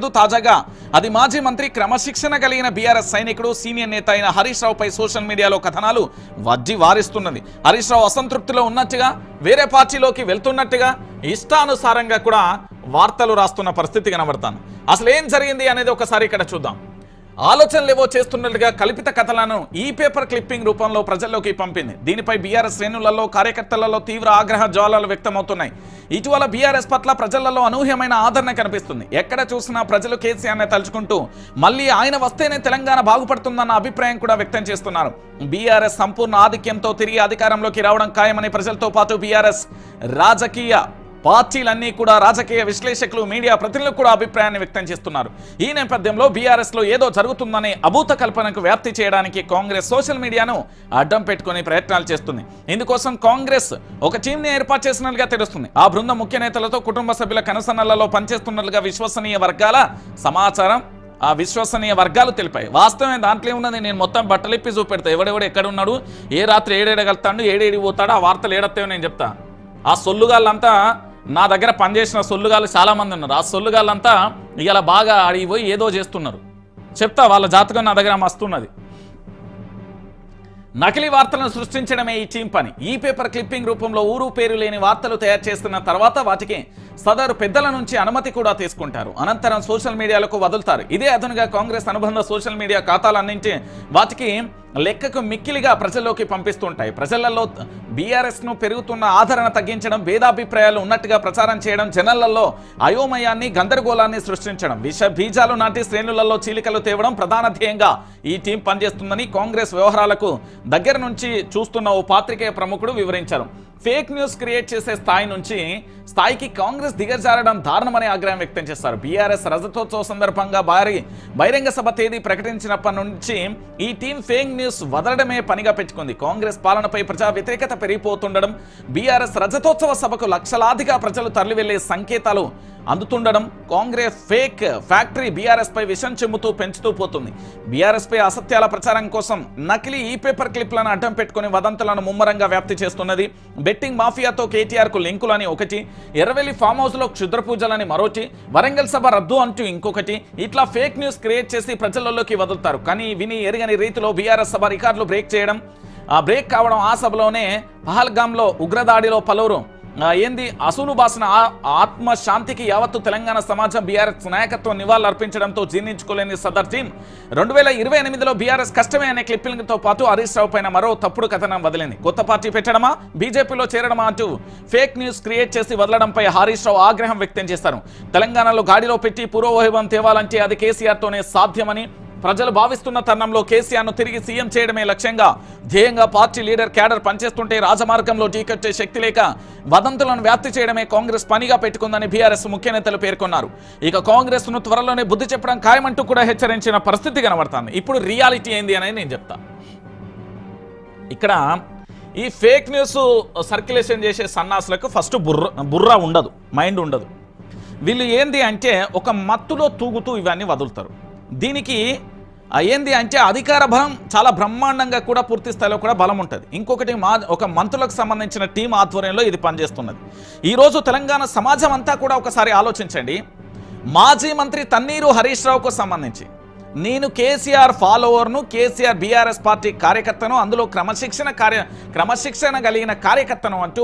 తాజాగా అది మాజీ మంత్రి క్రమశిక్షణ కలిగిన బీఆర్ఎస్ సైనికుడు సీనియర్ నేత అయిన హరీష్ రావుపై సోషల్ మీడియాలో కథనాలు వజ్జి వారిస్తున్నది. హరీష్ రావు అసంతృప్తిలో ఉన్నట్టుగా, వేరే పార్టీలోకి వెళ్తున్నట్టుగా ఇష్టానుసారంగా కూడా వార్తలు రాస్తున్న పరిస్థితి కనబడతాను. అసలు ఏం జరిగింది అనేది ఒకసారి ఇక్కడ చూద్దాం. ఆలోచనలు ఏవో చేస్తున్నట్టుగా కల్పిత కథలను ఈ పేపర్ క్లిప్పింగ్ రూపంలో ప్రజల్లోకి పంపింది. దీనిపై బీఆర్ఎస్ శ్రేణులలో కార్యకర్తలలో తీవ్ర ఆగ్రహ జ్వాలలు వ్యక్తమవుతున్నాయి. ఇటీవల బీఆర్ఎస్ పట్ల ప్రజలలో అనూహ్యమైన ఆదరణ కనిపిస్తుంది. ఎక్కడ చూసినా ప్రజలు కేసీఆర్ని తలుచుకుంటూ మళ్ళీ ఆయన వస్తేనే తెలంగాణ బాగుపడుతుందన్న అభిప్రాయం కూడా వ్యక్తం చేస్తున్నారు. బీఆర్ఎస్ సంపూర్ణ ఆధిక్యంతో తిరిగి అధికారంలోకి రావడం ఖాయమని ప్రజలతో పాటు బీఆర్ఎస్ రాజకీయ పార్టీలన్నీ కూడా, రాజకీయ విశ్లేషకులు, మీడియా ప్రతినిధులు కూడా అభిప్రాయాన్ని వ్యక్తం చేస్తున్నారు. ఈ నేపథ్యంలో బీఆర్ఎస్లో ఏదో జరుగుతుందనే అభూత కల్పనకు వ్యాప్తి చేయడానికి కాంగ్రెస్ సోషల్ మీడియాను అడ్డం పెట్టుకుని ప్రయత్నాలు చేస్తుంది. ఇందుకోసం కాంగ్రెస్ ఒక టీంని ఏర్పాటు చేసినట్లుగా తెలుస్తుంది. ఆ బృందం ముఖ్య నేతలతో కుటుంబ సభ్యుల కనుసన్నలలో పనిచేస్తున్నట్లుగా విశ్వసనీయ వర్గాల సమాచారం. ఆ విశ్వసనీయ వర్గాలు తెలిపాయి. వాస్తవమే, దాంట్లో ఉన్నది నేను మొత్తం బట్టలిప్పి చూపెడతా. ఎవడెవడు ఎక్కడ ఉన్నాడు, ఏ రాత్రి ఏడేడగలుగుతాడు, ఏడేడి పోతాడు, ఆ వార్తలు ఏడతాయో నేను చెప్తా. ఆ సొల్లుగాళ్ళంతా నా దగ్గర పనిచేసిన సొల్లుగాళ్ళు చాలామంది ఉన్నారు. ఆ సొల్లుగాళ్ళంతా ఇలా బాగా అడిగిపోయి ఏదో చేస్తున్నారు. చెప్తా, వాళ్ళ జాతకం నా దగ్గర మస్తున్నది. నకిలీ వార్తలను సృష్టించడమే ఈ టీం పని. ఈ పేపర్ క్లిప్పింగ్ రూపంలో ఊరు పేరు లేని వార్తలు తయారు చేస్తున్న తర్వాత వాటికి సదరు పెద్దల నుంచి అనుమతి కూడా తీసుకుంటారు. అనంతరం సోషల్ మీడియాలకు వదులుతారు. ఇదే అదనుగా కాంగ్రెస్ అనుబంధ సోషల్ మీడియా ఖాతాలన్నింటి వాటికి లెక్కకు మిక్కిలిగా ప్రజల్లోకి పంపిస్తుంటాయి. ప్రజలలో బీఆర్ఎస్ను పెరుగుతున్న ఆదరణ తగ్గించడం, భేదాభిప్రాయాలు ఉన్నట్టుగా ప్రచారం చేయడం, జనాలలో అయోమయాన్ని, గందరగోళాన్ని సృష్టించడం, విష బీజాలు నాటి శ్రేణులలో చీలికలు తేవడం ప్రధాన ధ్యేయంగా ఈ టీం పనిచేస్తుందని కాంగ్రెస్ వ్యవహారాలకు దగ్గర నుంచి చూస్తున్న ఓ పాత్రికేయ ప్రముఖుడు వివరించారు. ఫేక్ న్యూస్ క్రియేట్ చేసే స్థాయికి కాంగ్రెస్ దిగజారడం దారుణమని ఆగ్రహం వ్యక్తం చేస్తారు. బీఆర్ఎస్ రజతోత్సవ సందర్భంగా బహిరంగ సభ తేదీ ప్రకటించినప్పటి నుంచి ఈ టీం ఫేక్ న్యూస్ వదలడమే పనిగా పెట్టుకుంది. కాంగ్రెస్ పాలనపై ప్రజా వ్యతిరేకత పెరిగిపోతుండడం, బీఆర్ఎస్ రజతోత్సవ సభకు లక్షలాదిగా ప్రజలు తరలివెళ్లే సంకేతాలు అందుతుండడం కాంగ్రెస్ ఫేక్ ఫ్యాక్టరీ బీఆర్ఎస్ పై విషం చెమ్ముతూ పెంచుతూ పోతుంది. బీఆర్ఎస్ పై అసత్యాల ప్రచారం కోసం నకిలీ ఈ పేపర్ క్లిప్లను అడ్డం పెట్టుకుని వదంతులను ముమ్మరంగా వ్యాప్తి చేస్తున్నది. బెట్టింగ్ మాఫియాతో కేటీఆర్ కు లింకులని ఒకటి, ఎర్రవెల్లి ఫామ్ హౌస్ లో క్షుద్ర పూజలని మరోటి, వరంగల్ సభ రద్దు అంటూ ఇంకొకటి, ఇట్లా ఫేక్ న్యూస్ క్రియేట్ చేసి ప్రజలలోకి వదులుతారు. కానీ విని ఎరగని రీతిలో బీఆర్ఎస్ సభ రికార్డులు బ్రేక్ కావడం, ఆ సభలోనే పహల్గాంలో ఉగ్రదాడిలో పలువురు అసూలు బాసిన ఆత్మశాంతికి యావత్తు తెలంగాణ సమాజం బీఆర్ఎస్ నాయకత్వం నివాళులు అర్పించడంతో జీర్ణించుకోలేని సదర్ టీం 2028లో బీఆర్ఎస్ కష్టమే అనే క్లిప్పింగ్తో పాటు హరీష్ రావు పైన మరో తప్పుడు కథనం వదిలింది. కొత్త పార్టీ పెట్టడమా, బీజేపీలో చేరడమా అంటూ ఫేక్ న్యూస్ క్రియేట్ చేసి వదలడంపై హరీష్ రావు ఆగ్రహం వ్యక్తం చేశారు. తెలంగాణలో గాడిలో పెట్టి పూర్వవైభవం తేవాలంటే అది కేసీఆర్తోనే సాధ్యమని ప్రజలు భావిస్తున్న తరుణంలో కేసీఆర్ను తిరిగి సీఎం చేయడమే లక్ష్యంగా ధ్యేయంగా పార్టీ లీడర్ క్యాడర్ పనిచేస్తుంటే రాజమార్గంలో ఢీకొట్టే శక్తి లేక వదంతులను వ్యాప్తి చేయడమే కాంగ్రెస్ పనిగా పెట్టుకుందని బీఆర్ఎస్ ముఖ్య నేతలు పేర్కొన్నారు. ఇక కాంగ్రెస్ ను త్వరలోనే బుద్ధి చెప్పడం ఖాయమంటూ కూడా హెచ్చరించిన పరిస్థితి కనబడుతుంది. ఇప్పుడు రియాలిటీ ఏంది అనేది నేను చెప్తా. ఇక్కడ ఈ ఫేక్ న్యూస్ సర్క్యులేషన్ చేసే సన్నాసులకు ఫస్ట్ బుర్ర ఉండదు, మైండ్ ఉండదు. వీళ్ళు ఏంది అంటే ఒక మత్తులో తూగుతూ ఇవన్నీ వదులుతారు. దీనికి ఏంది అంటే అధికార బలం చాలా బ్రహ్మాండంగా కూడా పూర్తి స్థాయిలో కూడా బలం ఉంటుంది. ఇంకొకటి ఒక మంత్రులకు సంబంధించిన టీం ఆధ్వర్యంలో ఇది పనిచేస్తున్నది. ఈరోజు తెలంగాణ సమాజం అంతా కూడా ఒకసారి ఆలోచించండి. మాజీ మంత్రి తన్నీరు హరీష్ రావుకు సంబంధించి నేను కేసీఆర్ ఫాలోవర్ను, కేసీఆర్ బీఆర్ఎస్ పార్టీ కార్యకర్తను, అందులో క్రమశిక్షణ కలిగిన కార్యకర్తను అంటూ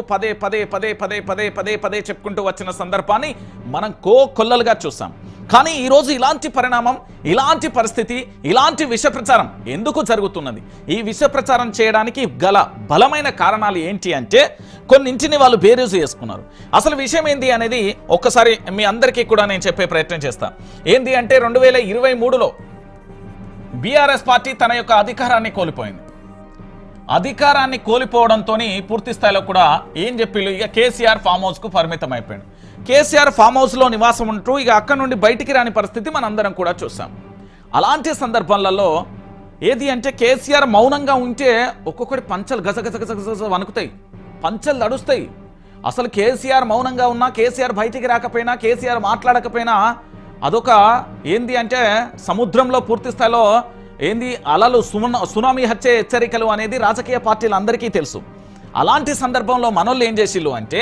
పదే చెప్పుకుంటూ వచ్చిన సందర్భాన్ని మనం కొల్లలుగా చూసాం. కానీ ఈరోజు ఇలాంటి పరిణామం, ఇలాంటి పరిస్థితి, ఇలాంటి విష ప్రచారం ఎందుకు జరుగుతున్నది? ఈ విష ప్రచారం చేయడానికి గల బలమైన కారణాలు ఏంటి అంటే కొన్నింటిని వాళ్ళు బేరీజు చేసుకున్నారు. అసలు విషయం ఏంటి అనేది ఒక్కసారి మీ అందరికీ కూడా నేను చెప్పే ప్రయత్నం చేస్తాను. ఏంటి అంటే 2023లో బీఆర్ఎస్ పార్టీ తన యొక్క అధికారాన్ని కోల్పోయింది. అధికారాన్ని కోల్పోవడంతో పూర్తి స్థాయిలో కూడా ఏం చెప్పి ఇక కేసీఆర్ ఫామ్ హౌస్కు పరిమితం అయిపోయాడు. కేసీఆర్ ఫామ్ హౌస్లో నివాసం ఉంటూ ఇక అక్కడ నుండి బయటికి రాని పరిస్థితి మనందరం కూడా చూసాం. అలాంటి సందర్భాలలో ఏది అంటే కేసీఆర్ మౌనంగా ఉంటే ఒక్కొక్కటి పంచలు గజగజ వణుకుతాయి, పంచలు నడుస్తాయి. అసలు కేసీఆర్ మౌనంగా ఉన్నా, కేసీఆర్ బయటికి రాకపోయినా, కేసీఆర్ మాట్లాడకపోయినా అదొక ఏంది అంటే సముద్రంలో పూర్తి స్థాయిలో ఏంది అలలు సునామీ హత్య హెచ్చరికలు అనేది రాజకీయ పార్టీలందరికీ తెలుసు. అలాంటి సందర్భంలో మనోళ్ళు ఏం చేసిల్లు అంటే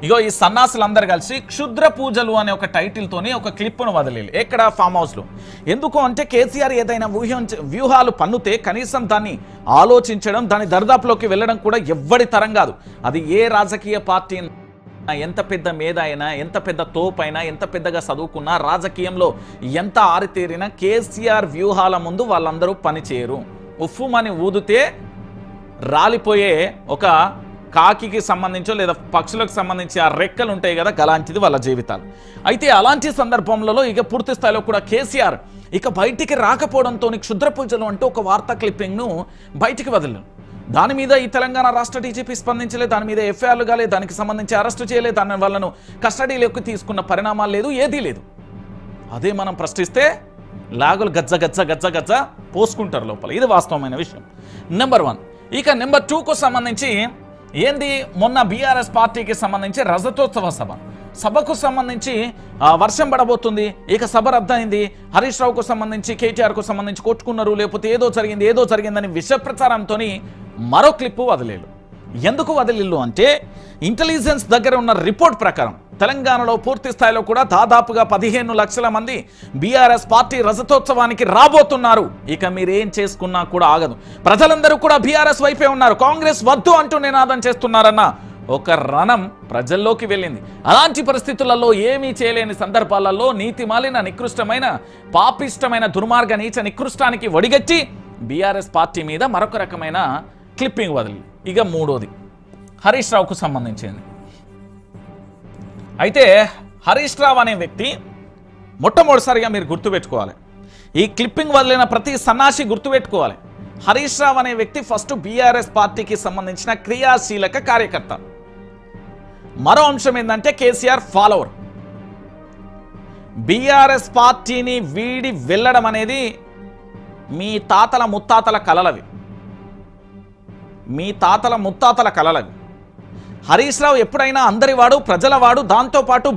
ఇగో ఈ సన్నాసులందరూ కలిసి క్షుద్ర పూజలు అనే ఒక టైటిల్తోని ఒక క్లిప్ను వదిలేరు ఎక్కడ ఫామ్ హౌస్లో. ఎందుకు అంటే కేసీఆర్ ఏదైనా వ్యూహాలు పన్నుతే కనీసం దాన్ని ఆలోచించడం, దాని దరిదాపులోకి వెళ్ళడం కూడా ఎవ్వడి తరం కాదు. అది ఏ రాజకీయ పార్టీ, ఎంత పెద్ద మేధ అయినా, ఎంత పెద్ద తోపైనా, ఎంత పెద్దగా చదువుకున్నా, రాజకీయంలో ఎంత ఆరితేరినా కేసీఆర్ వ్యూహాల ముందు వాళ్ళందరూ పనిచేయరు. ఉఫ్ఫుమని ఊదితే రాలిపోయే ఒక కాకికి సంబంధించో లేదా పక్షులకు సంబంధించి ఆ రెక్కలు ఉంటాయి కదా, అలాంటిది వాళ్ళ జీవితాలు. అయితే అలాంటి సందర్భంలో ఇక పూర్తి స్థాయిలో కూడా కేసీఆర్ ఇక బయటికి రాకపోవడంతో క్షుద్ర పూజలు అంటూ ఒక వార్తా క్లిప్పింగ్ను బయటికి వదిలేదు. దాని మీద ఈ తెలంగాణ రాష్ట్ర డీజీపీ స్పందించలేదు, దాని మీద ఎఫ్ఐఆర్లు కాలేదు, దానికి సంబంధించి అరెస్టు చేయలేదు, దాని వాళ్ళను కస్టడీలోకి తీసుకున్న పరిణామాలు లేదు, ఏదీ లేదు. అదే మనం ప్రశ్నిస్తే లాగులు గజ్జ గజ్జ గజ్జ గజ్జ పోసుకుంటారు లోపల. ఇది వాస్తవమైన విషయం. నెంబర్ 1. ఇక నెంబర్ 2కు సంబంధించి ఏంది, మొన్న బీఆర్ఎస్ పార్టీకి సంబంధించి రజతోత్సవ సభకు సంబంధించి వర్షం పడబోతుంది, ఇక సభ రద్దయింది, హరీష్ రావుకు సంబంధించి కేటీఆర్కు సంబంధించి కొట్టుకున్నారు, లేకపోతే ఏదో జరిగిందని విష ప్రచారంతో మరో క్లిప్పు వదిలేరు. ఎందుకు వదిలిల్లు అంటే ఇంటెలిజెన్స్ దగ్గర ఉన్న రిపోర్ట్ ప్రకారం తెలంగాణలో పూర్తి స్థాయిలో కూడా దాదాపుగా 15 లక్షల మంది బీఆర్ఎస్ పార్టీ రజతోత్సవానికి రాబోతున్నారు. ఇక మీరేం చేసుకున్నా కూడా ఆగదు. ప్రజలందరూ కూడా బీఆర్ఎస్ వైపే ఉన్నారు, కాంగ్రెస్ వద్దు అంటూ నినాదం చేస్తున్నారన్న ఒక రణం ప్రజల్లోకి వెళ్ళింది. అలాంటి పరిస్థితులలో ఏమీ చేయలేని సందర్భాలలో నీతిమాలిన నికృష్టమైన పాపిష్టమైన దుర్మార్గ నీచ నికృష్టానికి ఒడిగట్టి బీఆర్ఎస్ పార్టీ మీద మరొక రకమైన క్లిప్పింగ్ వదిలి. ఇక 3వది హరీష్ రావుకు సంబంధించింది. అయితే హరీష్ రావు అనే వ్యక్తి మొట్టమొదటిసారిగా మీరు గుర్తుపెట్టుకోవాలి, ఈ క్లిప్పింగ్ వదిలిన ప్రతి సన్నాసి గుర్తుపెట్టుకోవాలి, హరీష్ రావు అనే వ్యక్తి ఫస్ట్ బీఆర్ఎస్ పార్టీకి సంబంధించిన క్రియాశీలక కార్యకర్త. మరో అంశం ఏంటంటే కేసీఆర్ ఫాలోవర్. బీఆర్ఎస్ పార్టీని వీడి వెళ్ళడం అనేది మీ తాతల ముత్తాతల కలలవి, మీ తాతల ముత్తాతల కలలవి. హరీష్ రావు ఎప్పుడైనా అందరివాడు, ప్రజలవాడు, దాంతోపాటు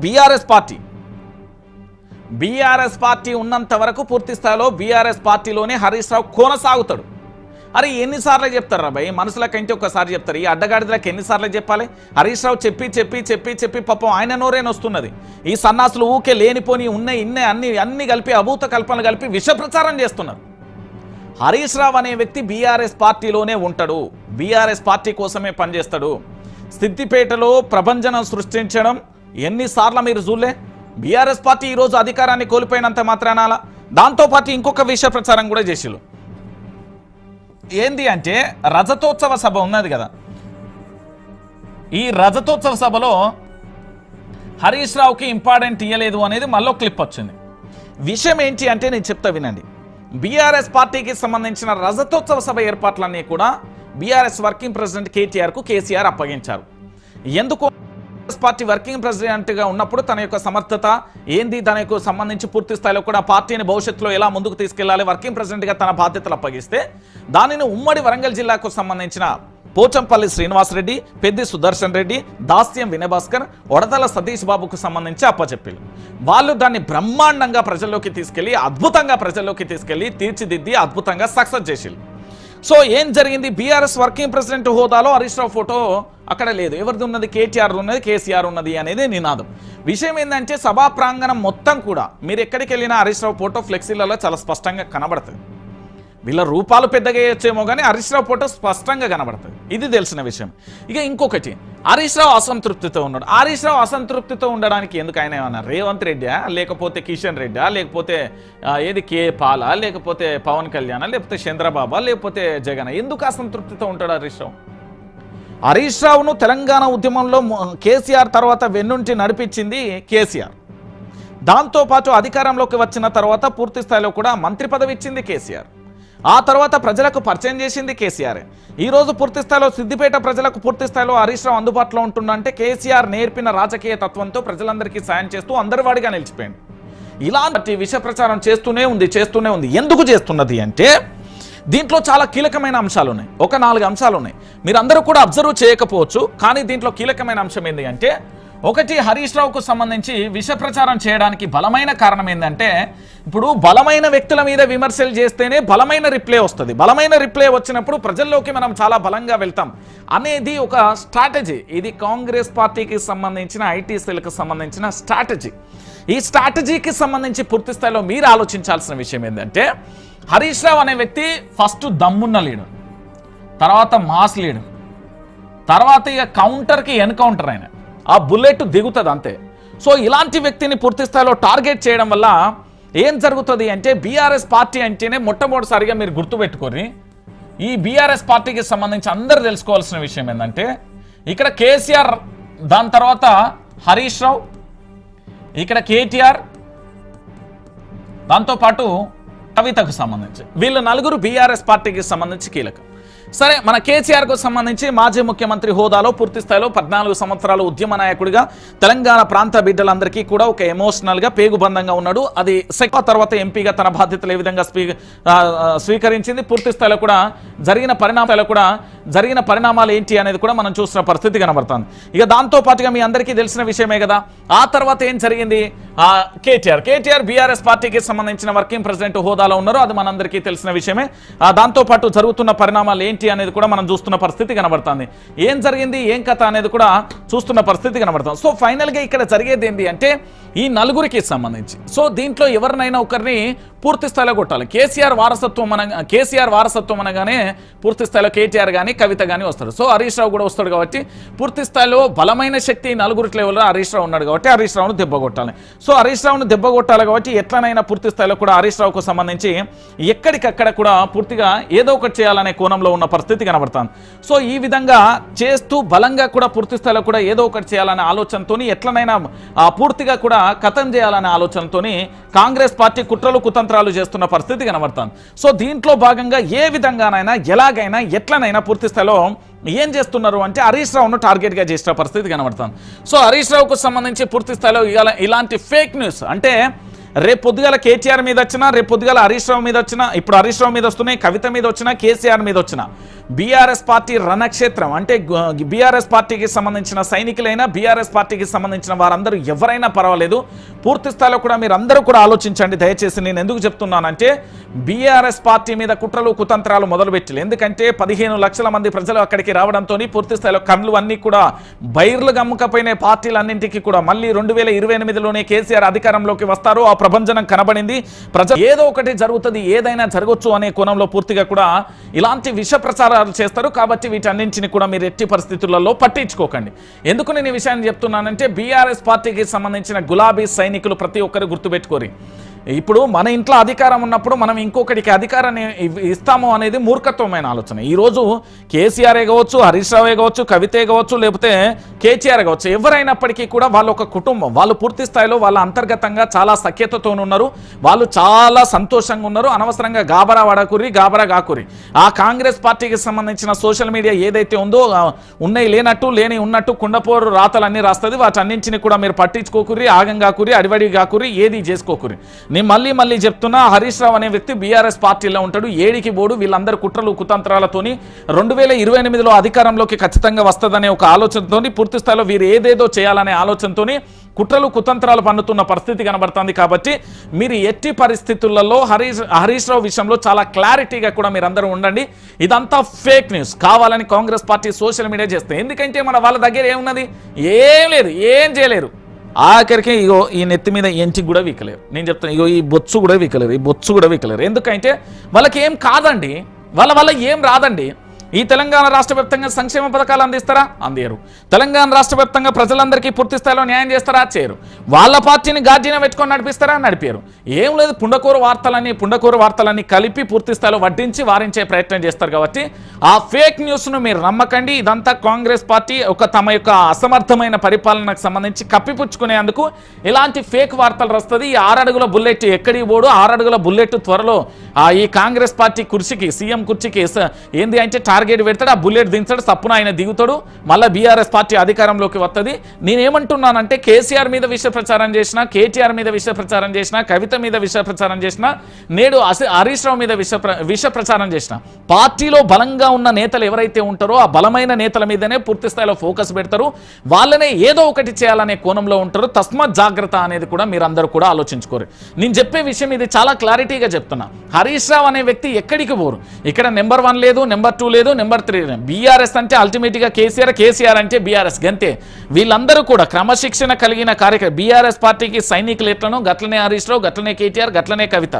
బీఆర్ఎస్ పార్టీ ఉన్నంత వరకు పూర్తి స్థాయిలో బీఆర్ఎస్ పార్టీలోనే హరీష్ రావు కొనసాగుతాడు. అరే ఎన్నిసార్లు చెప్తారు రా భయ్, మనసులకంటే ఒక్కసారి చెప్తారు, ఈ అడ్డగాడిదలకు ఎన్నిసార్లు చెప్పాలి? హరీష్ రావు చెప్పి పాపం ఆయన నోరేనొస్తున్నది. ఈ సన్నాసులు ఊకే లేనిపోని ఉన్నాయి అన్ని కలిపి అభూత కల్పనలు కలిపి విష ప్రచారం చేస్తున్నారు. హరీష్ రావు అనే వ్యక్తి బీఆర్ఎస్ పార్టీలోనే ఉంటాడు, బీఆర్ఎస్ పార్టీ కోసమే పనిచేస్తాడు. సిద్దిపేటలో ప్రభంజనం సృష్టించడం ఎన్నిసార్లు మీరు చూడలే? బీఆర్ఎస్ పార్టీ ఈరోజు అధికారాన్ని కోల్పోయినంత మాత్రాన దాంతోపాటు ఇంకొక విషయ ప్రచారం కూడా చేసిళ్ళు. ఏంది అంటే రజతోత్సవ సభ ఉన్నది కదా, ఈ రజతోత్సవ సభలో హరీష్ రావుకి ఇంపార్టెంట్ ఇవ్వలేదు అనేది మళ్ళీ క్లిప్ వచ్చింది. విషయం ఏంటి అంటే నేను చెప్తా వినండి. బీఆర్ఎస్ పార్టీకి సంబంధించిన రజతోత్సవ సభ ఏర్పాట్లన్నీ కూడా బీఆర్ఎస్ వర్కింగ్ ప్రెసిడెంట్ కేటీఆర్కు కేసీఆర్ అప్పగించారు. ఎందుకు? పార్టీ వర్కింగ్ ప్రెసిడెంట్గా ఉన్నప్పుడు తన యొక్క సమర్థత ఏంది, దానికి సంబంధించి పూర్తి స్థాయిలో కూడా పార్టీని భవిష్యత్తులో ఎలా ముందుకు తీసుకెళ్లాలి, వర్కింగ్ ప్రెసిడెంట్గా తన బాధ్యతలు అప్పగిస్తే దానిని ఉమ్మడి వరంగల్ జిల్లాకు సంబంధించిన పోచంపల్లి శ్రీనివాసరెడ్డి, పెద్ది సుదర్శన్ రెడ్డి, దాస్యం వినయభాస్కర్, ఒడతల సతీష్ బాబుకు సంబంధించి అప్పచెప్పారు. వాళ్ళు దాన్ని బ్రహ్మాండంగా ప్రజల్లోకి తీసుకెళ్లి అద్భుతంగా తీర్చిదిద్ది అద్భుతంగా సక్సెస్ చేసిళ్ళు. సో ఏం జరిగింది, బీఆర్ఎస్ వర్కింగ్ ప్రెసిడెంట్ హోదాలో హరీష్ రావు ఫోటో అక్కడ లేదు, ఎవరిది ఉన్నది? కేటీఆర్ ఉన్నది, కేసీఆర్ ఉన్నది అనేది నినాదం. విషయం ఏంటంటే సభా ప్రాంగణం మొత్తం కూడా మీరు ఎక్కడికి వెళ్ళినా హరీష్ రావు ఫోటో ఫ్లెక్సీలలో చాలా స్పష్టంగా కనబడుతుంది. వీళ్ళ రూపాలు పెద్దగా వేయచ్చేమో కానీ హరీష్ రావు ఫోటో స్పష్టంగా కనబడుతుంది, ఇది తెలిసిన విషయం. ఇక ఇంకొకటి, హరీష్ రావు అసంతృప్తితో ఉన్నాడు. హరీష్ రావు అసంతృప్తితో ఉండడానికి ఎందుకు? ఆయన ఏమన్నా రేవంత్ రెడ్డా, లేకపోతే కిషన్ రెడ్డా, లేకపోతే ఏది కే పాల, లేకపోతే పవన్ కళ్యాణ్, లేకపోతే చంద్రబాబు, లేకపోతే జగన్? ఎందుకు అసంతృప్తితో ఉంటాడు హరీష్ రావు? హరీష్ రావును తెలంగాణ ఉద్యమంలో కేసీఆర్ తర్వాత వెన్నుంటి నడిపించింది కేసీఆర్. దాంతోపాటు అధికారంలోకి వచ్చిన తర్వాత పూర్తి స్థాయిలో కూడా మంత్రి పదవి ఇచ్చింది కేసీఆర్. ఆ తర్వాత ప్రజలకు పరిచయం చేసింది కేసీఆర్. ఈరోజు పూర్తి స్థాయిలో సిద్దిపేట ప్రజలకు పూర్తి స్థాయిలో హరీష్ రావు అందుబాటులో ఉంటుందంటే కేసీఆర్ నేర్పిన రాజకీయ తత్వంతో ప్రజలందరికీ సాయం చేస్తూ అందరివాడిగా నిలిచిపోయింది. ఇలాంటి విష ప్రచారం చేస్తూనే ఉంది. ఎందుకు చేస్తున్నది అంటే దీంట్లో చాలా కీలకమైన అంశాలు ఉన్నాయి, ఒక 4 అంశాలు ఉన్నాయి. మీరందరూ కూడా అబ్జర్వ్ చేయకపోవచ్చు, కానీ దీంట్లో కీలకమైన అంశం ఏంటి అంటే ఒకటి, హరీష్ రావుకు సంబంధించి విష ప్రచారం చేయడానికి బలమైన కారణం ఏంటంటే, ఇప్పుడు బలమైన వ్యక్తుల మీద విమర్శలు చేస్తేనే బలమైన రిప్లై వస్తుంది. బలమైన రిప్లై వచ్చినప్పుడు ప్రజల్లోకి మనం చాలా బలంగా వెళ్తాం అనేది ఒక స్ట్రాటజీ. ఇది కాంగ్రెస్ పార్టీకి సంబంధించిన ఐటీ సెల్కి సంబంధించిన స్ట్రాటజీ. ఈ స్ట్రాటజీకి సంబంధించి పూర్తి స్థాయిలో మీరు ఆలోచించాల్సిన విషయం ఏంటంటే, హరీష్ రావు అనే వ్యక్తి ఫస్ట్ దమ్మున్న లీడర్, తర్వాత మాస్ లీడర్, తర్వాత ఇక కౌంటర్కి ఎన్కౌంటర్ అయిన ఆ బుల్లెట్ దిగుతుంది అంతే. సో ఇలాంటి వ్యక్తిని పూర్తి స్థాయిలో టార్గెట్ చేయడం వల్ల ఏం జరుగుతుంది అంటే, బీఆర్ఎస్ పార్టీ అంటేనే మొట్టమొదటిసారిగా మీరు గుర్తుపెట్టుకొని, ఈ బీఆర్ఎస్ పార్టీకి సంబంధించి అందరూ తెలుసుకోవాల్సిన విషయం ఏంటంటే, ఇక్కడ కేసీఆర్, దాని తర్వాత హరీష్ రావు, ఇక్కడ కేటీఆర్, దాంతోపాటు కవితకు సంబంధించి వీళ్ళు నలుగురు బీఆర్ఎస్ పార్టీకి సంబంధించి కీలకం. సరే, మన కేసీఆర్కు సంబంధించి మాజీ ముఖ్యమంత్రి హోదాలో పూర్తి స్థాయిలో 14 సంవత్సరాలు ఉద్యమ నాయకుడిగా తెలంగాణ ప్రాంత బిడ్డలందరికీ కూడా ఒక ఎమోషనల్గా పేగుబంధంగా ఉన్నాడు. అది తర్వాత ఎంపీగా తన బాధ్యతలు ఏ విధంగా స్వీకరించింది, పూర్తి స్థాయిలో కూడా జరిగిన పరిణామాలు ఏంటి అనేది కూడా మనం చూసిన పరిస్థితి కనబడుతుంది. ఇక దాంతో పాటుగా మీ అందరికీ తెలిసిన విషయమే కదా, ఆ తర్వాత ఏం జరిగింది, కేటీఆర్ బీఆర్ఎస్ పార్టీకి సంబంధించిన వర్కింగ్ ప్రెసిడెంట్ హోదాలో ఉన్నారు. అది మనందరికీ తెలిసిన విషయమే. దాంతోపాటు జరుగుతున్న పరిణామాలు ఏంటి అనేది కూడా మనం చూస్తున్న పరిస్థితి కనబడుతుంది. ఏం జరిగింది, ఏం కథ అనేది కూడా చూస్తున్న పరిస్థితి కనబడుతుంది. సో ఫైనల్గా ఇక్కడ జరిగేది ఏంటి అంటే, ఈ నలుగురికి సంబంధించి సో దీంట్లో ఎవరినైనా ఒకరిని పూర్తి స్థాయిలో కొట్టాలి. కేసీఆర్ వారసత్వం అనగానే పూర్తి స్థాయిలో కేటీఆర్ కానీ కవిత కానీ వస్తారు. సో హరీష్ రావు కూడా వస్తాడు కాబట్టి పూర్తి స్థాయిలో బలమైన శక్తి నలుగురి లెవెల్లో హరీష్ రావు ఉన్నాడు కాబట్టి హరీష్ రావును దెబ్బ కొట్టాలి. సో హరీష్ రావును దెబ్బ కొట్టాలి కాబట్టి ఎట్లనైనా పూర్తి స్థాయిలో కూడా హరీష్ రావుకు సంబంధించి ఎక్కడికక్కడ కూడా పూర్తిగా ఏదో ఒకటి చేయాలనే కోణంలో ఉన్న పరిస్థితి కనబడుతుంది. సో ఈ విధంగా చేస్తూ బలంగా కూడా పూర్తి స్థాయిలో కూడా ఏదో ఒకటి చేయాలనే ఆలోచనతో ఎట్లనైనా పూర్తిగా కూడా ఖతం చేయాలనే ఆలోచనతో కాంగ్రెస్ పార్టీ కుట్రలు కుతంత్రాలు చేస్తున్న పరిస్థితి కనబడుతుంది. సో దీంట్లో భాగంగా ఏ విధంగానైనా ఎలాగైనా ఎట్లనైనా పూర్తి స్థాయిలో ఏం చేస్తున్నారు అంటే హరీష్ రావును టార్గెట్గా చేసిన పరిస్థితి కనబడుతుంది. సో హరీష్ రావుకు సంబంధించి పూర్తి స్థాయిలో ఇలాంటి ఫేక్ న్యూస్ అంటే రేపు పొద్దుగాల కేటీఆర్ మీద వచ్చినా, రేపు పొద్దుగాల హరీష్ రావు మీద వచ్చినా, ఇప్పుడు హరీష్ రావు మీద వస్తున్నాయి, కవిత మీద వచ్చినా, కేసీఆర్ మీద వచ్చినా, బీఆర్ఎస్ పార్టీ రణక్షేత్రం అంటే బీఆర్ఎస్ పార్టీకి సంబంధించిన సైనికులైనా, బీఆర్ఎస్ పార్టీకి సంబంధించిన వారందరూ ఎవరైనా పర్వాలేదు, పూర్తి స్థాయిలో కూడా మీరు అందరూ కూడా ఆలోచించండి దయచేసి. నేను ఎందుకు చెప్తున్నానంటే, బీఆర్ఎస్ పార్టీ మీద కుట్రలు కుతంత్రాలు మొదలుపెట్టాలి. ఎందుకంటే 15 లక్షల మంది ప్రజలు అక్కడికి రావడంతో పూర్తి స్థాయిలో కళ్ళు అన్నీ కూడా బైర్లు గమ్ముకపోయిన పార్టీలన్నింటికి కూడా మళ్ళీ 2028లోనే కేసీఆర్ అధికారంలోకి వస్తారు. ఆ ప్రభంజనం కనబడింది. ప్రజలు ఏదో ఒకటి జరుగుతుంది, ఏదైనా జరగవచ్చు అనే కోణంలో పూర్తిగా కూడా ఇలాంటి విష ప్రచారాలు చేస్తారు. కాబట్టి వీటన్నింటిని కూడా మీరు ఎట్టి పరిస్థితులలో పట్టించుకోకండి. ఎందుకు నేను ఈ విషయాన్ని చెప్తున్నానంటే, బీఆర్ఎస్ పార్టీకి సంబంధించిన గులాబీ సైనికులు ప్రతి ఒక్కరు గుర్తుపెట్టుకోరి. ఇప్పుడు మన ఇంట్లో అధికారం ఉన్నప్పుడు మనం ఇంకొకటికి అధికారాన్ని ఇస్తాము అనేది మూర్ఖత్వమైన ఆలోచన. ఈరోజు కేసీఆర్ కావచ్చు, హరీష్ రావే కావచ్చు, కవితే కావచ్చు, లేకపోతే కేటీఆర్ కావచ్చు, ఎవరైనప్పటికీ కూడా వాళ్ళు ఒక కుటుంబం. వాళ్ళు పూర్తి స్థాయిలో వాళ్ళ అంతర్గతంగా చాలా సఖ్యతతో ఉన్నారు, వాళ్ళు చాలా సంతోషంగా ఉన్నారు. అనవసరంగా గాబరా వడకురి, గాబరా గాకురి. ఆ కాంగ్రెస్ పార్టీకి సంబంధించిన సోషల్ మీడియా ఏదైతే ఉందో, ఉన్నాయి లేనట్టు, లేని ఉన్నట్టు కుండపోరు రాతలన్నీ రాస్తుంది. వాటన్నింటిని కూడా మీరు పట్టించుకోకురి, ఆగం కాకురి, అడివడి కాకురి, ఏది చేసుకోకురి. నేను మళ్ళీ చెప్తున్నా, హరీష్ రావు అనే వ్యక్తి బీఆర్ఎస్ పార్టీలో ఉంటాడు, ఏడికి బోడు. వీళ్ళందరూ కుట్రలు కుతంత్రాలతోని 2028లో అధికారంలోకి ఖచ్చితంగా వస్తుందనే ఒక ఆలోచనతోని పూర్తి స్థాయిలో వీరు ఏదేదో చేయాలనే ఆలోచనతోని కుట్రలు కుతంత్రాలు పన్నుతున్న పరిస్థితి కనబడుతుంది. కాబట్టి మీరు ఎట్టి పరిస్థితులలో హరీష్ రావు విషయంలో చాలా క్లారిటీగా కూడా మీరందరూ ఉండండి. ఇదంతా ఫేక్ న్యూస్ కావాలని కాంగ్రెస్ పార్టీ సోషల్ మీడియా చేస్తే. ఎందుకంటే మన వాళ్ళ దగ్గర ఏమున్నది, ఏం లేదు, ఏం చేయలేరు. ఆఖరికి ఇగో ఈ నెత్తి మీద ఎంచి కూడా వీకలేరు. నేను చెప్తాను, ఇగో ఈ బొచ్చు కూడా వీకలేరు. ఎందుకంటే వాళ్ళకి ఏం కాదండి, వాళ్ళ వల్ల ఏం రాదండి. ఈ తెలంగాణ రాష్ట్ర వ్యాప్తంగా సంక్షేమ పథకాలు అందిస్తారా? అందియరు. తెలంగాణ రాష్ట్ర వ్యాప్తంగా ప్రజలందరికీ పూర్తి స్థాయిలో న్యాయం చేస్తారా? చేయరు. వాళ్ళ పార్టీని గార్జీన పెట్టుకొని నడిపిస్తారా? నడిపారు. ఏం లేదు, పుండకూరు వార్తలన్నీ కలిపి పూర్తి స్థాయిలో వడ్డించి వారించే ప్రయత్నం చేస్తారు. కాబట్టి ఆ ఫేక్ న్యూస్ను మీరు నమ్మకండి. ఇదంతా కాంగ్రెస్ పార్టీ తమ యొక్క అసమర్థమైన పరిపాలనకు సంబంధించి కప్పిపుచ్చుకునేందుకు ఇలాంటి ఫేక్ వార్తలు వస్తుంది. ఈ 6 అడుగుల బుల్లెట్ ఎక్కడికి పోడు, 6 అడుగుల బుల్లెట్ త్వరలో ఈ కాంగ్రెస్ పార్టీ కుర్చీకి, సీఎం కుర్చీకి ఏంది అంటే టార్గెట్ పెడతాడు, ఆ బుల్లెట్ దించాడు, తప్పున ఆయన దిగుతాడు, మళ్ళీ బీఆర్ఎస్ పార్టీ అధికారంలోకి వస్తుంది. నేనేమంటున్నానంటే కేసీఆర్ మీద విష ప్రచారం చేసినా, కేటీఆర్ మీద విష ప్రచారం చేసినా, కవిత మీద విష ప్రచారం చేసినా, నేడు హరీష్ రావు మీద విష ప్రచారం చేసిన పార్టీలో బలంగా ఉన్న నేతలు ఎవరైతే ఉంటారో ఆ బలమైన నేతల మీదనే పూర్తి స్థాయిలో ఫోకస్ పెడతారు, వాళ్ళనే ఏదో ఒకటి చేయాలనే కోణంలో ఉంటారు. తస్మాత్ జాగ్రత్త అనేది కూడా మీరందరూ కూడా ఆలోచించుకోరు. నేను చెప్పే విషయం ఇది చాలా క్లారిటీగా చెప్తున్నా. హరీష్ రావు అనే వ్యక్తి ఎక్కడికి పోరు. ఇక్కడ నెంబర్ 1 లేదు, నెంబర్ 2 లేదు, నెంబర్ 3 లేదు. బీఆర్ఎస్ అంటే అల్టిమేట్గా కేసీఆర్, కేసీఆర్ అంటే బీఆర్ఎస్ గంతే. వీళ్ళందరూ కూడా క్రమశిక్షణ కలిగిన కార్యక్రమం. బీఆర్ఎస్ పార్టీకి సైనికులు ఎట్లనో గట్లనే హరీష్ రావు, గట్లనే కేటీఆర్, గట్లనే కవిత.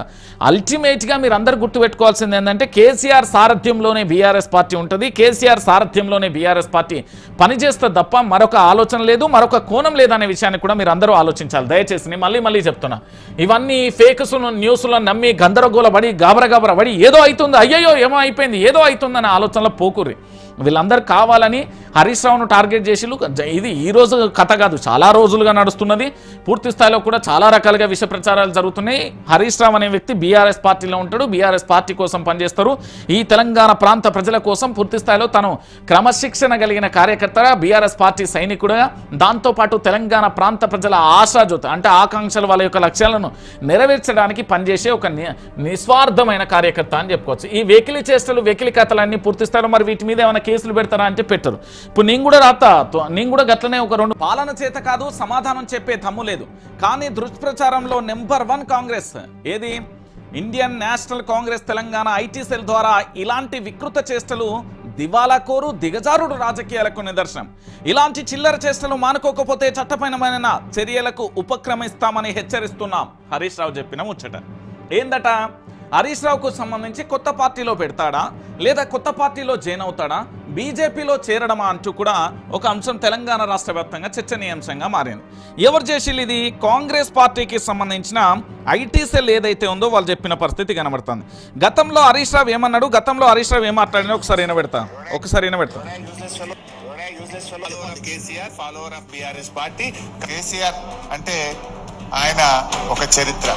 అల్టిమేట్గా మీరు అందరూ గుర్తుపెట్టుకోవాల్సింది ఏంటంటే కేసీఆర్ సారథ్యంలోనే బీఆర్ఎస్ పార్టీ ఉంటుంది, కేసీఆర్ సారథ్యంలోనే బీఆర్ఎస్ పార్టీ పనిచేస్తే తప్ప మరొక ఆలోచన లేదు, మరొక కోణం లేదనే విషయాన్ని కూడా మీరు అందరూ ఆలోచించాలి. దయచేసి నేను మళ్ళీ చెప్తున్నా, ఇవన్నీ ఫేక్స్ న్యూస్లను నమ్మి గందరగోళ పడి గాబర పడి ఏదో అవుతుంది, అయ్యయ్యో ఏమో అయిపోయింది, ఏదో అవుతుందనే ఆలోచనలో పోకుర్రి. వీళ్ళందరూ కావాలని హరీష్ రావును టార్గెట్ చేసి, ఇది ఈ రోజు కథ కాదు, చాలా రోజులుగా నడుస్తున్నది. పూర్తి స్థాయిలో కూడా చాలా రకాలుగా విష ప్రచారాలు జరుగుతున్నాయి. హరీష్ రావు అనే వ్యక్తి బీఆర్ఎస్ పార్టీలో ఉంటాడు, బీఆర్ఎస్ పార్టీ కోసం పనిచేస్తారు. ఈ తెలంగాణ ప్రాంత ప్రజల కోసం పూర్తి స్థాయిలో తను క్రమశిక్షణ కలిగిన కార్యకర్త, బీఆర్ఎస్ పార్టీ సైనికుడుగా, దాంతోపాటు తెలంగాణ ప్రాంత ప్రజల ఆశాజ్యోతి అంటే ఆకాంక్షలు, వాళ్ళ యొక్క లక్ష్యాలను నెరవేర్చడానికి పనిచేసే ఒక నిస్వార్థమైన కార్యకర్త అని చెప్పుకోవచ్చు. ఈ వెకిలి చేష్టలు, వెకిలి కథలన్నీ పూర్తి స్థాయిలో మరి వీటి మీద ఏమైనా కేసులు పెడతారా అంటే పెట్టరు. ఇప్పుడు నేను కూడా నేను కూడా గట్లనే ఒక 2 పాలన చేత కాదు, సమాధానం చెప్పే దమ్ము లేదు. కానీ దుష్ప్రచారంలో నెంబర్ 1 కాంగ్రెస్. ఏది Indian national Congress Telangana IT cell ద్వారా ఇలాంటి వికృత చేష్టలు దివాలాకోరు, దిగజారుడు రాజకీయాలకు నిదర్శనం. ఇలాంటి చిల్లర చేష్టలు మానుకోకపోతే చట్టపరమైన చర్యలకు ఉపక్రమిస్తామని హెచ్చరిస్తున్నాం. హరీష్ రావు చెప్పిన ముచ్చట ఏందట? హరీష్ రావుకు సంబంధించి కొత్త పార్టీలో పెడతాడా, లేదా కొత్త పార్టీలో జాయిన్ అవుతాడా, బీజేపీలో చేరడమా అంటూ కూడా ఒక అంశం తెలంగాణ రాష్ట్ర వ్యాప్తంగా చర్చనీయాంశంగా మారింది. ఎవరు చేసిల్లు ఇది? కాంగ్రెస్ పార్టీకి సంబంధించిన ఐటీ సెల్ ఏదైతే ఉందో వాళ్ళు చెప్పిన పరిస్థితి కనబడుతుంది. గతంలో హరీష్ రావు ఏమన్నాడు, గతంలో హరీష్ రావు ఏం మాట్లాడినా ఒకసారి వినబెడతా. KCR follower of BRS party. KCR అంటే ఆయన ఒక చరిత్ర,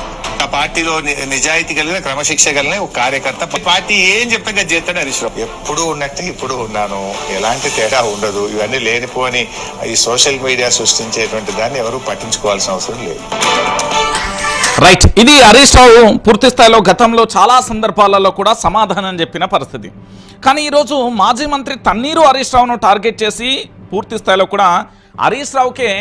ఆ పార్టీలో నిజాయితీ కలిగిన, క్రమశిక్ష కలిగిన ఒక కార్యకర్త. పార్టీ ఏం చెప్తే చేస్తాడు హరీష్ రావు. ఎప్పుడు ఉన్నట్టు ఇప్పుడు ఉన్నాను, ఎలాంటి తేడా ఉండదు. ఇవన్నీ లేనిపోని ఈ సోషల్ మీడియా సృష్టించేటువంటి దాన్ని ఎవరు పట్టించుకోవాల్సిన అవసరం లేదు. రైట్, ఇది హరీష్ రావు పూర్తి స్థాయిలో గతంలో చాలా సందర్భాలలో కూడా సమాధానం చెప్పిన పరిస్థితి. కానీ ఈరోజు మాజీ మంత్రి తన్నీరు హరీష్ రావును టార్గెట్ చేసి పూర్తి స్థాయిలో కూడా హరీష్ రావుకే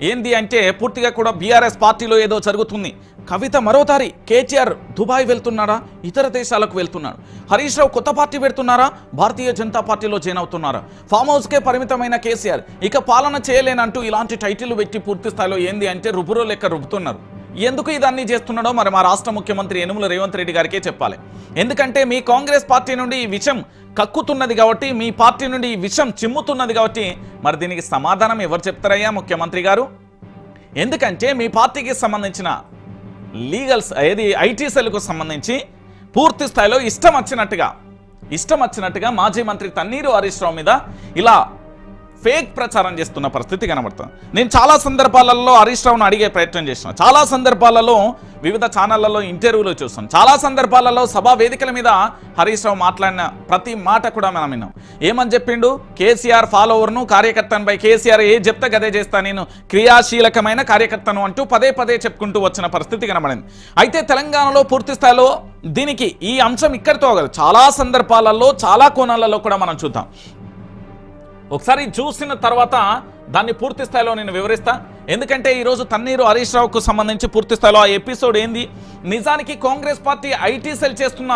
ఏంది అంటే పూర్తిగా కూడా బీఆర్ఎస్ పార్టీలో ఏదో జరుగుతుంది. కవిత మరోసారి కేటీఆర్ దుబాయ్ వెళ్తున్నారా, ఇతర దేశాలకు వెళ్తున్నాడు. హరీష్ రావు కొత్త పార్టీ పెడుతున్నారా, భారతీయ జనతా పార్టీలో జాయిన్ అవుతున్నారా, ఫామ్ హౌస్కే పరిమితమైన కేసీఆర్ ఇక పాలన చేయలేనంటూ ఇలాంటి టైటిల్ పెట్టి పూర్తి స్థాయిలో ఏంది అంటే రుబురో లెక్క రుబ్బుతున్నారు. ఎందుకు ఇదన్నీ చేస్తున్నాడో మరి మా రాష్ట్ర ముఖ్యమంత్రి యనుమల రేవంత్ రెడ్డి గారికే చెప్పాలి. ఎందుకంటే మీ కాంగ్రెస్ పార్టీ నుండి ఈ విషయం కక్కుతున్నది కాబట్టి, మీ పార్టీ నుండి ఈ విషయం చిమ్ముతున్నది కాబట్టి మరి దీనికి సమాధానం ఎవరు చెప్తారయ్యా ముఖ్యమంత్రి గారు? ఎందుకంటే మీ పార్టీకి సంబంధించిన లీగల్స్ ఏది ఐటీ సెల్కు సంబంధించి పూర్తి స్థాయిలో ఇష్టం వచ్చినట్టుగా మాజీ మంత్రి తన్నీరు హరీష్ రావు మీద ఇలా ఫేక్ ప్రచారం చేస్తున్న పరిస్థితి కనబడుతుంది. నేను చాలా సందర్భాలలో హరీష్ రావును అడిగే ప్రయత్నం చేసిన, చాలా సందర్భాలలో వివిధ ఛానళ్లలో ఇంటర్వ్యూలు చూస్తాను, చాలా సందర్భాలలో సభా వేదికల మీద హరీష్ రావు మాట్లాడిన ప్రతి మాట కూడా మనం విన్నాం. ఏమని చెప్పిండు? కేసీఆర్ ఫాలోవర్ను, కార్యకర్తను బై కేసీఆర్ ఏ చెప్తే గదే చేస్తా, నేను క్రియాశీలకమైన కార్యకర్తను అంటూ పదే చెప్పుకుంటూ వచ్చిన పరిస్థితి కనబడింది. అయితే తెలంగాణలో పూర్తి స్థాయిలో దీనికి ఈ అంశం ఇక్కడితో కాదు, చాలా సందర్భాలలో చాలా కోణాలలో కూడా మనం చూద్దాం. ఒకసారి చూసిన తర్వాత దాన్ని పూర్తి స్థాయిలో నేను వివరిస్తా. ఎందుకంటే ఈరోజు తన్నీరు హరీష్ రావుకు సంబంధించి పూర్తి స్థాయిలో ఆ ఎపిసోడ్ ఏంది, నిజానికి కాంగ్రెస్ పార్టీ ఐటీ సెల్ చేస్తున్న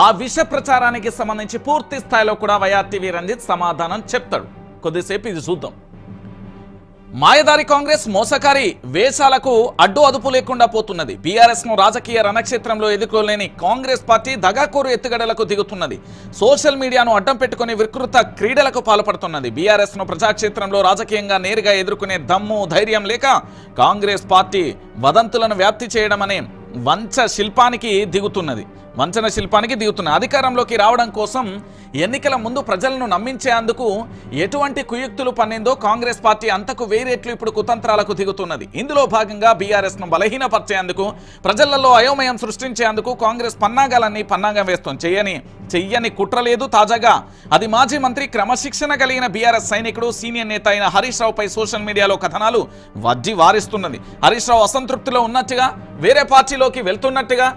ఆ విష ప్రచారానికి సంబంధించి పూర్తి స్థాయిలో కూడా వైఆర్టీవీ రంజిత్ సమాధానం చెప్తాడు. కొద్దిసేపు ఇది చూద్దాం. మాయదారి కాంగ్రెస్ మోసకారి వేషాలకు అడ్డు అదుపు లేకుండా పోతున్నది. బీఆర్ఎస్ ను రాజకీయ రణక్షేత్రంలో ఎదుర్కోలేని కాంగ్రెస్ పార్టీ దగాకోరు ఎత్తుగడలకు దిగుతున్నది. సోషల్ మీడియాను అడ్డం పెట్టుకుని వికృత క్రీడలకు పాల్పడుతున్నది. బీఆర్ఎస్ ను ప్రజాక్షేత్రంలో రాజకీయంగా నేరుగా ఎదుర్కొనే దమ్ము ధైర్యం లేక కాంగ్రెస్ పార్టీ వదంతులను వ్యాప్తి చేయడం అనే వంచన శిల్పానికి దిగుతున్నది. అధికారంలోకి రావడం కోసం ఎన్నికల ముందు ప్రజలను నమ్మించేందుకు ఎటువంటి కుయుక్తులు పన్నిందో కాంగ్రెస్ పార్టీ అంతకు వేరేట్లు ఇప్పుడు కుతంత్రాలకు దిగుతున్నది. ఇందులో భాగంగా బీఆర్ఎస్ ను బలహీనపరిచేందుకు, ప్రజలలో అయోమయం సృష్టించేందుకు కాంగ్రెస్ పన్నాగాలన్నీ పన్నాగం వేస్తుంది. చెయ్యని కుట్ర లేదు. తాజాగా అది మాజీ మంత్రి, క్రమశిక్షణ కలిగిన బీఆర్ఎస్ సైనికుడు, సీనియర్ నేత అయిన హరీష్ రావుపై సోషల్ మీడియాలో కథనాలు వజ్జి వారిస్తున్నది. హరీష్ రావు అసంతృప్తిలో ఉన్నట్టుగా, వేరే పార్టీలోకి వెళ్తున్నట్టుగా,